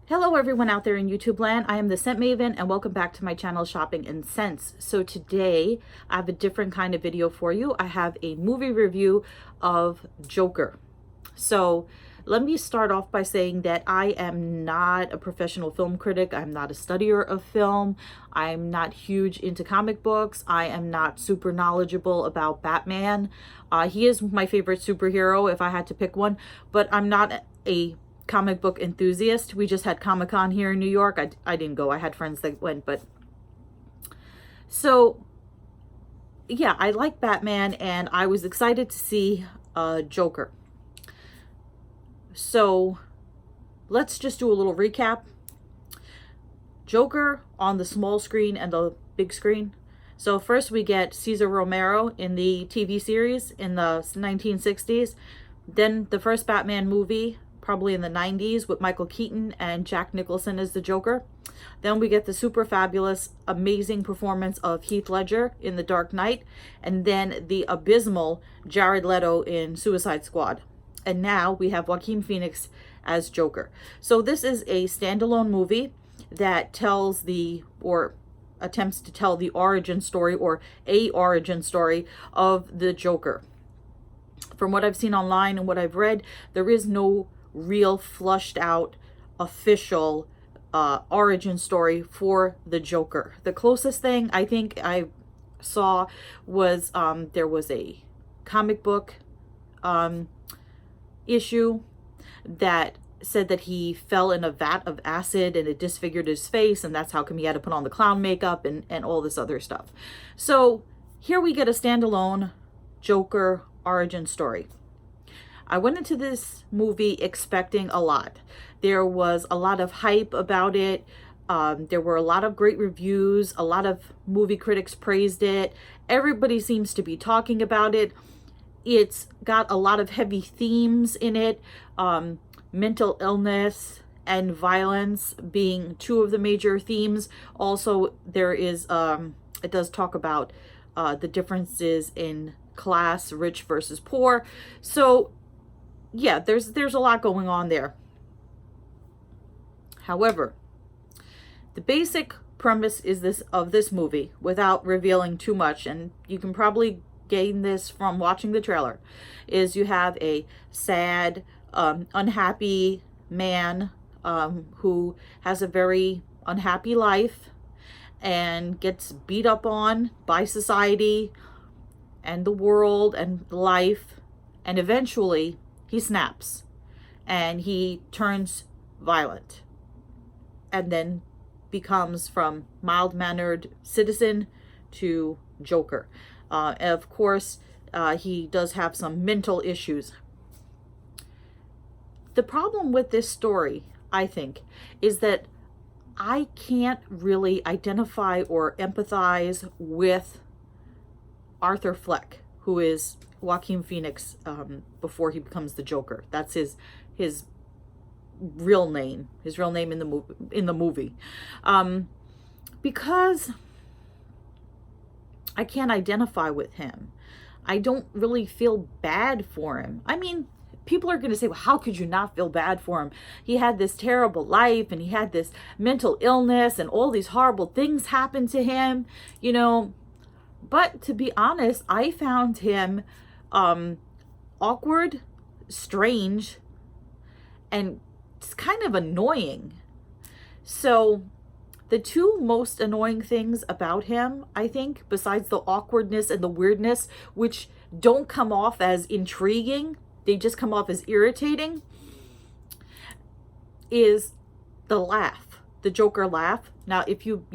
Hello everyone out there in YouTube land. I am the Scent Maven and welcome back to my channel Shopping in Scents. So today I have a different kind of video for you. I have a movie review of Joker. So let me start off by saying that I am not a professional film critic. I'm not a studier of film. I'm not huge into comic books. I am not super knowledgeable about Batman. He is my favorite superhero if I had to pick one, but I'm not a comic book enthusiast. We just had Comic-Con here in New York. I didn't go. I had friends that went, but so yeah, I like Batman and I was excited to see Joker. So let's just do a little recap. Joker on the small screen and the big screen. So first we get Cesar Romero in the TV series in the 1960s. Then the first Batman movie, probably in the 90s, with Michael Keaton and Jack Nicholson as the Joker. Then we get the super fabulous, amazing performance of Heath Ledger in The Dark Knight. And then the abysmal Jared Leto in Suicide Squad. And now we have Joaquin Phoenix as Joker. So this is a standalone movie that tells the, or attempts to tell the origin story, or a origin story of the Joker. From what I've seen online and what I've read, there is no real flushed out official origin story for the Joker. The closest thing I think I saw was there was a comic book issue that said that he fell in a vat of acid and it disfigured his face, and that's how come he had to put on the clown makeup and all this other stuff. So here we get a standalone Joker origin story. I went into this movie expecting a lot. There was a lot of hype about it. There were a lot of great reviews. A lot of movie critics praised it. Everybody seems to be talking about it. It's got a lot of heavy themes in it. Mental illness and violence being two of the major themes. Also, there is, it does talk about the differences in class, rich versus poor. So yeah, there's a lot going on there. However, the basic premise is this movie, without revealing too much, and you can probably gain this from watching the trailer, is you have a sad, unhappy man who has a very unhappy life and gets beat up on by society and the world and life, and eventually he snaps and he turns violent and then becomes from mild-mannered citizen to Joker. Of course, he does have some mental issues. The problem with this story, I think, is that I can't really identify or empathize with Arthur Fleck, who is Joaquin Phoenix before he becomes the Joker. That's his real name. His real name in the movie. Because I can't identify with him. I don't really feel bad for him. I mean, people are going to say, well, how could you not feel bad for him? He had this terrible life and he had this mental illness and all these horrible things happened to him, you know. But to be honest, I found him awkward, strange, and it's kind of annoying. So the two most annoying things about him, I think, besides the awkwardness and the weirdness, which don't come off as intriguing, they just come off as irritating, is the laugh, the Joker laugh. Now, if you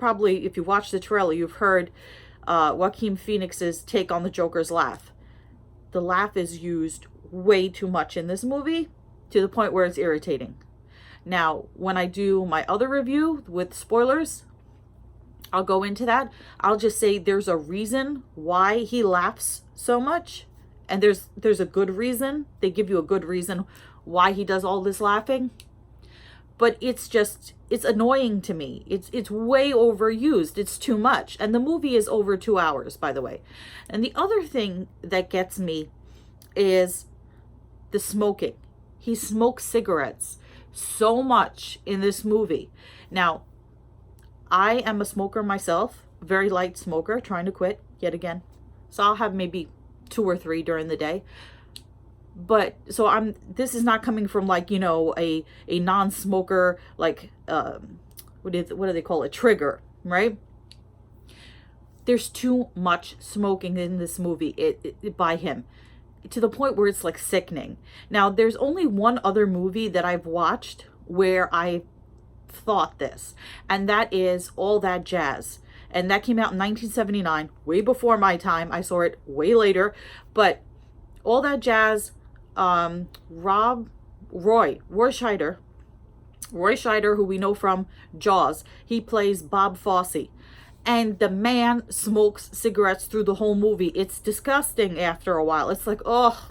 watched the trailer, you've heard Joaquin Phoenix's take on the Joker's laugh. The laugh is used way too much in this movie to the point where it's irritating. Now, when I do my other review with spoilers, I'll go into that. I'll just say there's a reason why he laughs so much, and there's a good reason. They give you a good reason why he does all this laughing. But it's annoying to me. It's way overused. It's too much. And the movie is over 2 hours, by the way. And the other thing that gets me is the smoking. He smokes cigarettes so much in this movie. Now, I am a smoker myself, very light smoker, trying to quit yet again. So I'll have maybe 2 or 3 during the day. But so this is not coming from like, you know, a non-smoker, like what do they call it, trigger, right? There's too much smoking in this movie by him, to the point where it's like sickening. Now, there's only one other movie that I've watched where I thought this, and that is All That Jazz. And that came out in 1979, way before my time. I saw it way later. But All That Jazz, Roy Scheider, who we know from Jaws, he plays Bob Fosse. And the man smokes cigarettes through the whole movie. It's disgusting after a while. It's like, oh.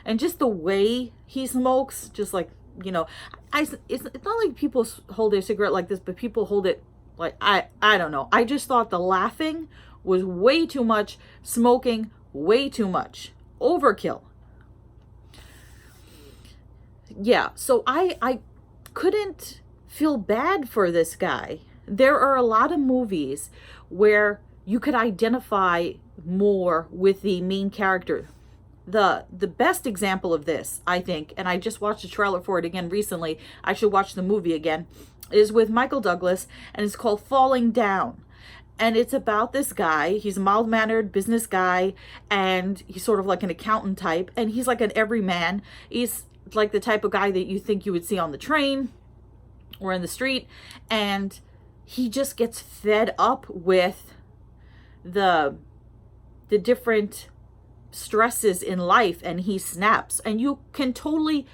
And just the way he smokes, just like, you know, it's not like people hold their cigarette like this, but people hold it like, I don't know. I just thought the laughing was way too much, smoking way too much. Overkill. Yeah, so I couldn't feel bad for this guy. There are a lot of movies where you could identify more with the main character. The best example of this, I think, and I just watched a trailer for it again recently, I should watch the movie again, is with Michael Douglas, and it's called Falling Down. And it's about this guy. He's a mild-mannered business guy, and he's sort of like an accountant type, and he's like an everyman. He's like the type of guy that you think you would see on the train or in the street, and he just gets fed up with the different stresses in life, and he snaps. And you can totally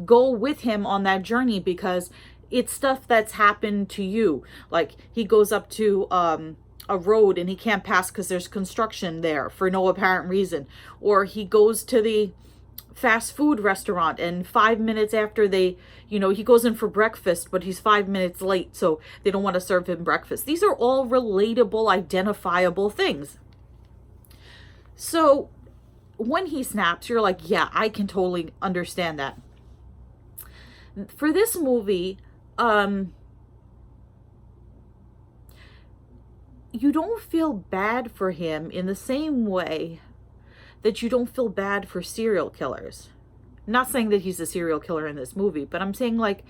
go with him on that journey because it's stuff that's happened to you. Like, he goes up to a road and he can't pass because there's construction there for no apparent reason. Or he goes to the fast food restaurant, and 5 minutes after he goes in for breakfast, but he's 5 minutes late, so they don't want to serve him breakfast. These are all relatable, identifiable things. So when he snaps, you're like, yeah, I can totally understand that. For this movie, you don't feel bad for him in the same way that you don't feel bad for serial killers. Not saying that he's a serial killer in this movie, but I'm saying, like,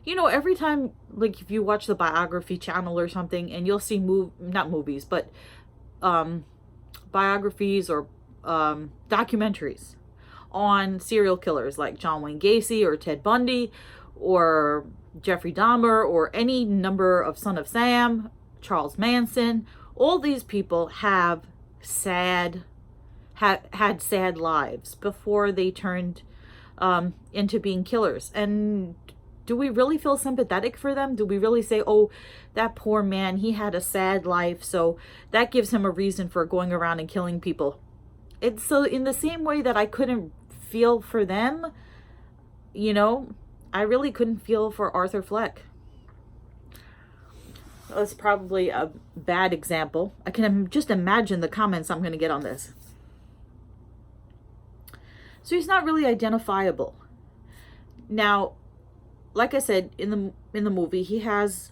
you know, every time, like, if you watch the Biography channel or something, and you'll see not movies, but biographies or documentaries on serial killers like John Wayne Gacy or Ted Bundy or Jeffrey Dahmer or any number of Son of Sam, Charles Manson. All these people have had sad lives before they turned into being killers. And do we really feel sympathetic for them? Do we really say, oh, that poor man, he had a sad life, so that gives him a reason for going around and killing people? It's so in the same way that I couldn't feel for them, you know, I really couldn't feel for Arthur Fleck. That's probably a bad example. I can just imagine the comments I'm going to get on this. So he's not really identifiable. Now, like I said, in the movie, he has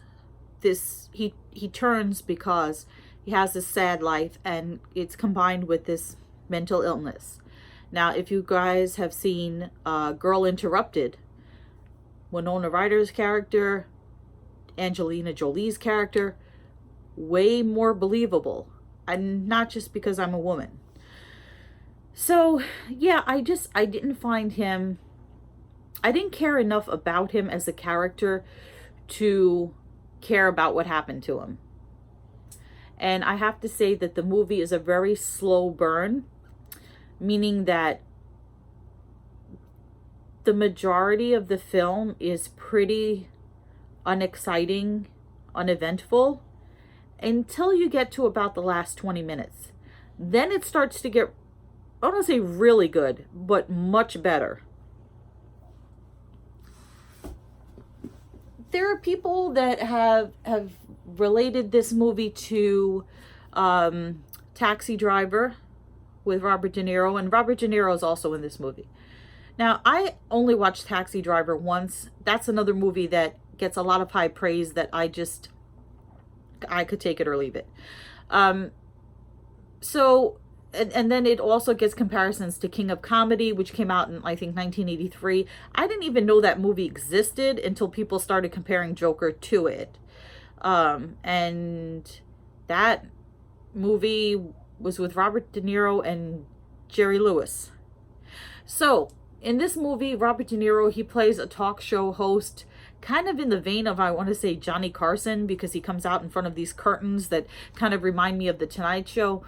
this, he turns because he has this sad life, and it's combined with this mental illness. Now, if you guys have seen Girl Interrupted, Winona Ryder's character, Angelina Jolie's character, way more believable. And not just because I'm a woman. So, yeah, I didn't find him, I didn't care enough about him as a character to care about what happened to him. And I have to say that the movie is a very slow burn, meaning that the majority of the film is pretty unexciting, uneventful, until you get to about the last 20 minutes. Then it starts to get, I don't want to say really good, but much better. There are people that have related this movie to Taxi Driver with Robert De Niro, and Robert De Niro is also in this movie. Now, I only watched Taxi Driver once. That's another movie that gets a lot of high praise that I could take it or leave it. Um, so, and then it also gets comparisons to King of Comedy, which came out in, I think, 1983. I didn't even know that movie existed until people started comparing Joker to it. And that movie was with Robert De Niro and Jerry Lewis. So, in this movie, Robert De Niro, he plays a talk show host, kind of in the vein of, I want to say, Johnny Carson, because he comes out in front of these curtains that kind of remind me of The Tonight Show.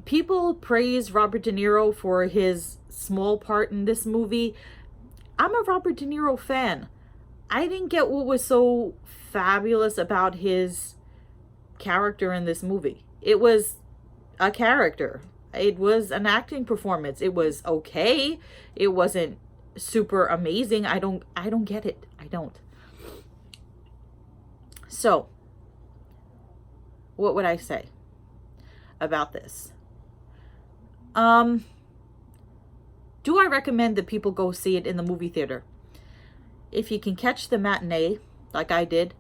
People praise Robert De Niro for his small part in this movie. I'm a Robert De Niro fan. I didn't get what was so fabulous about his character in this movie. It was a character. It was an acting performance. It was okay. It wasn't super amazing. I don't get it. I don't. So, what would I say about this? Do I recommend that people go see it in the movie theater? If you can catch the matinee, like I did,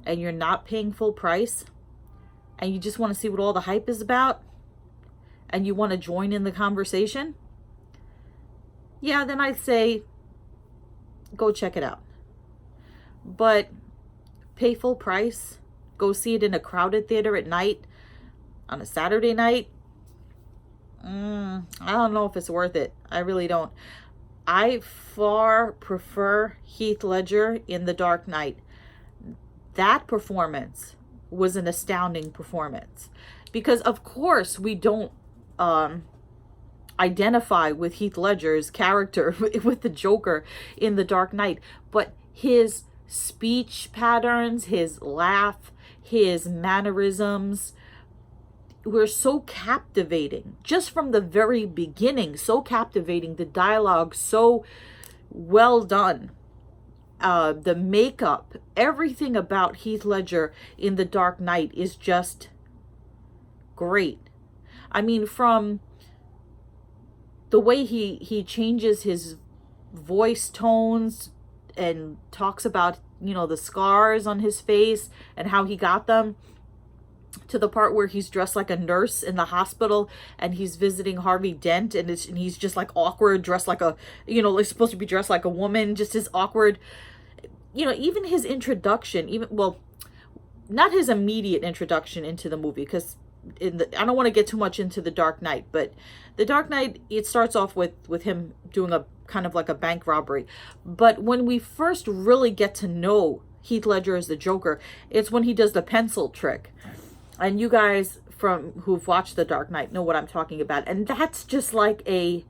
and you're not paying full price, and you just want to see what all the hype is about, and you want to join in the conversation, yeah, then I'd say go check it out. But pay full price, go see it in a crowded theater at night, on a Saturday night, I don't know if it's worth it. I really don't. I far prefer Heath Ledger in The Dark Knight. That performance was an astounding performance. Because, of course, we don't identify with Heath Ledger's character, with the Joker in The Dark Knight. But his speech patterns, his laugh, his mannerisms were so captivating. Just from the very beginning, so captivating. The dialogue, so well done. The makeup, everything about Heath Ledger in The Dark Knight is just great. I mean, from the way he changes his voice tones and talks about, you know, the scars on his face and how he got them, to the part where he's dressed like a nurse in the hospital and he's visiting Harvey Dent, and he's just like awkward, dressed like a, you know, like supposed to be dressed like a woman, just his awkward, you know, even his introduction, even, well, not his immediate introduction into the movie, because I don't want to get too much into The Dark Knight, but The Dark Knight, it starts off with him doing a kind of like a bank robbery. But when we first really get to know Heath Ledger as the Joker, it's when he does the pencil trick. And you guys who've watched The Dark Knight know what I'm talking about. And that's just like a,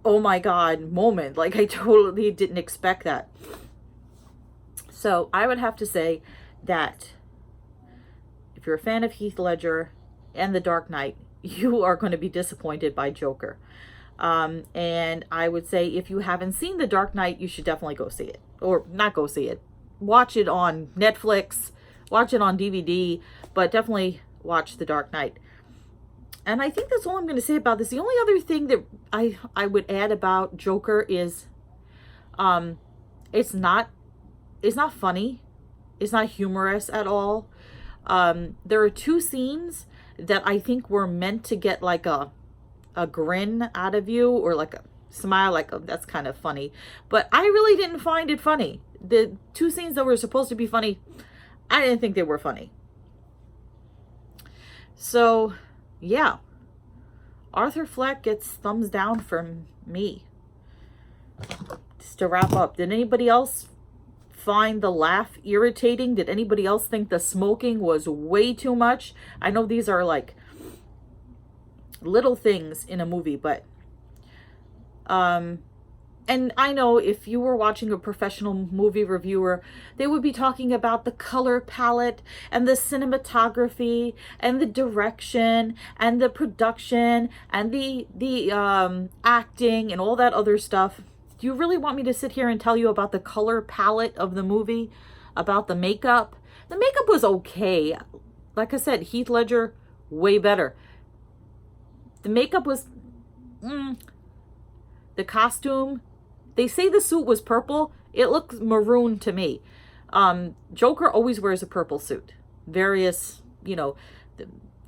oh my God moment. Like, I totally didn't expect that. So I would have to say that if you're a fan of Heath Ledger and The Dark Knight, you are going to be disappointed by Joker. And I would say if you haven't seen The Dark Knight, you should definitely go see it. Or not go see it. Watch it on Netflix. Watch it on DVD. But definitely watch The Dark Knight. And I think that's all I'm going to say about this. The only other thing that I would add about Joker is it's not funny. It's not humorous at all. There are two scenes that I think were meant to get like a grin out of you, or like a smile, like, oh, that's kind of funny. But I really didn't find it funny. The two scenes that were supposed to be funny, I didn't think they were funny. So, yeah. Arthur Fleck gets thumbs down from me. Just to wrap up, did anybody else find the laugh irritating? Did anybody else think the smoking was way too much? I know these are like little things in a movie, but and I know if you were watching a professional movie reviewer, they would be talking about the color palette and the cinematography and the direction and the production and the acting and all that other stuff. Do you really want me to sit here and tell you about the color palette of the movie? About the makeup? The makeup was okay. Like I said, Heath Ledger, way better. The makeup was... The costume, they say the suit was purple. It looks maroon to me. Joker always wears a purple suit. Various, you know,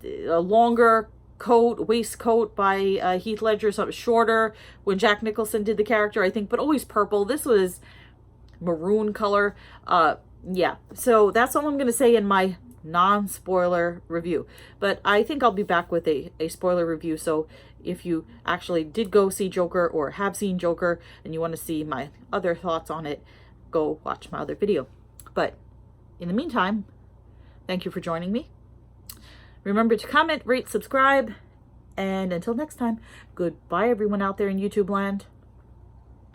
a longer coat, waistcoat by Heath Ledger, something shorter when Jack Nicholson did the character, I think, but always purple. This was maroon color. Yeah, so that's all I'm going to say in my non-spoiler review. But I think I'll be back with a spoiler review. So if you actually did go see Joker or have seen Joker and you want to see my other thoughts on it, go watch my other video. But in the meantime, thank you for joining me. Remember to comment, rate, subscribe, and until next time, goodbye everyone out there in YouTube land.